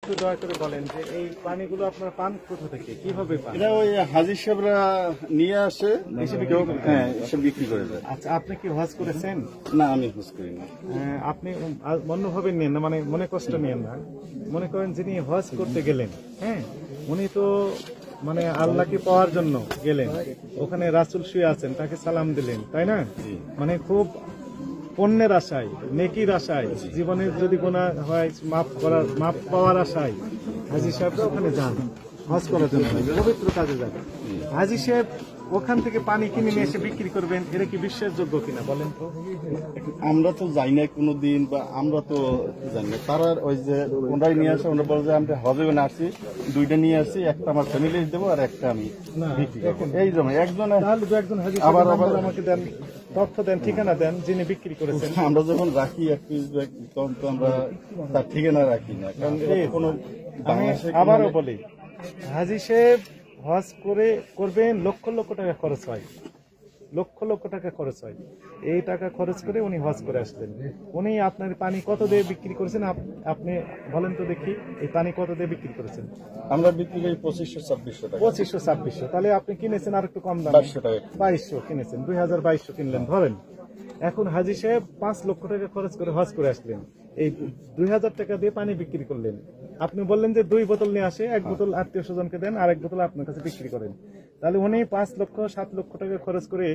একটু দয়া করে বলেন যে এই পানিগুলো আপনারা পান কোথা থেকে, কিভাবে পান? এটা ওই হাজির সাহেবরা নিয়ে আসে, হ্যাঁ এসে বিক্রি করে দেয়। আচ্ছা, আপনি কি হজ করেছেন? না, আমি হজ করি না। আপনি অন্যভাবে নিয়েন না, মানে মনে কষ্ট নিয়েন না। মনে করেন যিনি হজ করতে গেলেন, হ্যাঁ, উনি তো মানে আল্লাহকে পাওয়ার জন্য গেলেন, ওখানে রাসূল শুয়ে আছেন, তাকে সালাম দিলেন, তাই না? মানে খুব পুণ্যের আশায়, নেকির আশায়, জীবনের যদি গুনাহ হয় মাপ পাওয়ার আশায় হাজী সাহেবরা ওখানে যান হজ করার জন্য, পবিত্র কাজে যান। হাজী সাহেব ওখান থেকে পানি কিনে নিয়ে এসে বিক্রি করবেন, এটা কি বিশ্বাসযোগ্য কিনা বলেন তো? আমরা তো যাই না কোনোদিন, বা আমরা তো জানি না। তারা ওই যে ওনারাই নিয়ে আসে, ওনারা বলে যে আমরা হজে আসছি, দুইটা নিয়ে আসছি, একটা আমার ফ্যামিলি দেবো আর একটা আমি বিক্রি করবো। এই জন্য একজন আবার আমাকে দেন, তথ্য দেন, ঠিকানা দেন যিনি বিক্রি করেছেন। আমরা যখন রাখি এক পিস ব্যাগ, তখন তো আমরা তার ঠিকানা রাখি না, কারণ কোনো আবারও বলি, হাজী সাহেব হজ করবেন, লক্ষ লক্ষ টাকা খরচ হয়, লক্ষ লক্ষ টাকা খরচ হয়। এই টাকা খরচ করে উনি হজ করে আসলেন। উনি আপনার পানি কত দিয়ে বিক্রি করেছেন আপনি বলেন তো দেখি, এই পানি কত দিয়ে বিক্রি করেছেন? আমরা বিক্রি করি 2500-2600 টাকা। 2500-2600, তাহলে আপনি কিনেছেন আর একটু কম দাম, 2200 টাকা। 2200 কিনেছেন, 2200 কিনলেন ধরেন। এখন হাজী সাহেব 5 লক্ষ টাকা খরচ করে হজ করে আসলেন, এই 2000 টাকা দিয়ে পানি বিক্রি করলেন। আপনি বললেন যে 2 বোতল নিয়ে আসে, 1 বোতল আত্মীয় স্বজনকে দেন আর 1 বোতল আপনার কাছে বিক্রি করেন। তাহলে উনি 5-7 লক্ষ টাকা খরচ করে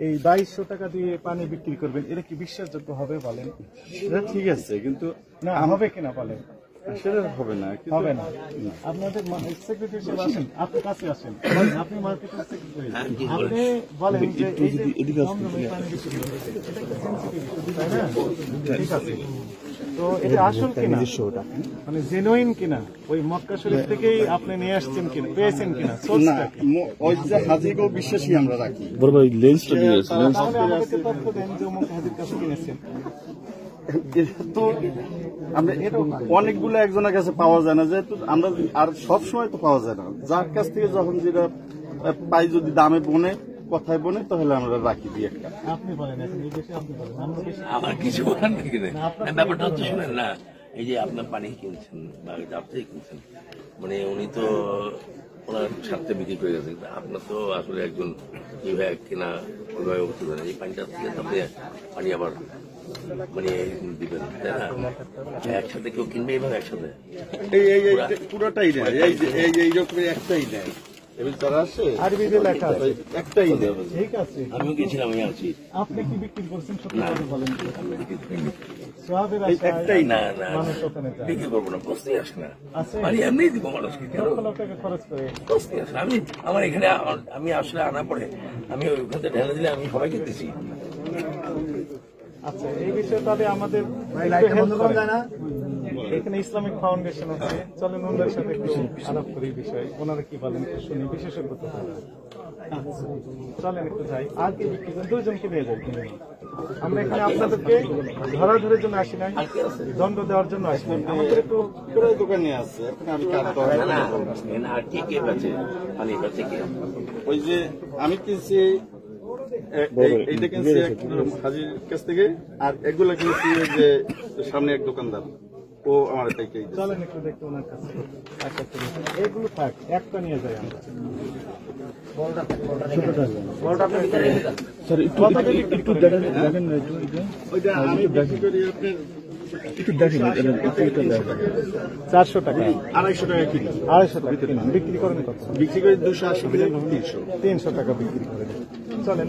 এই 2200 টাকা দিয়ে পানি বিক্রি করবেন, এটা কি বিশ্বাসযোগ্য হবে বলেন? সেটা ঠিক আছে, কিন্তু না হবে কিনা বলেন? সেটা হবে না, হবে না। আপনাদের সেক্রেটারি সাহেব আসেন, আপনার কাছে আসেন, আপনি মার্কেটের সেক্রেটারি, আপনি বলেন যে এই যে পানি বিক্রি করছে, এটা একটা সেনসিটিভ, তাই না? ঠিক আছে, তো এটা আসল কিনা, মানে জেনুইন কিনা, ওই মক্কা শরীফ থেকেই আপনি নিয়ে আসছেন কিনা, পেয়েছেন কিনা, না ওই যে হাজিকেও বিশ্বাসী আমরা রাখি। তাহলে আমাদেরকে তথ্য দেন যে অমুক হাজির কাছে কিনেছেন। তো আমরা অনেকগুলো একজনের কাছে পাওয়া যায় না, যেহেতু আমরা আর সবসময় তো পাওয়া যায় না। যার কাছ থেকে যখন যেটা পাই, যদি দামে বনে, কথায় বনে, তাহলে আমরা রাখি দিই একটা। আপনি বলেন, এই বিষয়ে আপনি বলেন। আমার কিছু বলার নেই, ব্যাপারটা হচ্ছে শুনেন না, এই যে আপনার পানি কিনছেন বা আপনি কিনছেন, মানে উনি তো ওনার স্বার্থে বিক্রি করে গেছেন, আপনার তো আসলে একজন বিভাগ কিনা ওইভাবে বলতে পারেন, এই পানিটা থেকে আপনি পানি আবার মানে দিবেন, তাই না? একসাথে কেউ কিনবে এইভাবে একসাথে পুরোটাই নেয়, এইরকম একটাই নেয়। আমিও গেছিলাম, আমি আছি। আপনি কি বিক্রি করছেন সত্যি কথা বলেন? একটাই না না বিক্রি করবো না, প্রশ্নই আসে না। মানে এমনি দিব মানুষকে, খরচ করে প্রশ্নই আসে না। আমি আমার এখানে আমি আসলে আনা পরে আমি ওইখানে ঢেলে দিলে আমি সবাইকে দিচ্ছি। আচ্ছা, এই বিষয়ে তাহলে আমাদের এখানে ইসলামিক ফাউন্ডেশন আছে, চলেন ওনাদের সাথে একটু আলাপ করি বিষয়, ওনারা কি বলেন শুনি, বিশেষজ্ঞ তো চলেন একটু যাই। আর কি বিক্রি করেন? 2 জনকে নিয়ে যাই। আমরা এখানে আপনাদেরকে ধরাধরের জন্য আসি নাই, দণ্ড দেওয়ার জন্য আসি নাই। আমাদের একটু দোকানে আছে, ওই যে আমি কিনছি এইটা কিনছি হাজির কাছ থেকে, আর এগুলা কিনছি যে সামনে এক দোকানদার, ও আমার থেকে। চলেন একটু দেখতে ওনার কাছে, এগুলো থাক, একটা নিয়ে যাই আমরা। $400 250 টাকা কিলো, 250 টাকা বিক্রি করেন কত? বিক্রি করে 280 300 টাকা বিক্রি করেন। চলেন।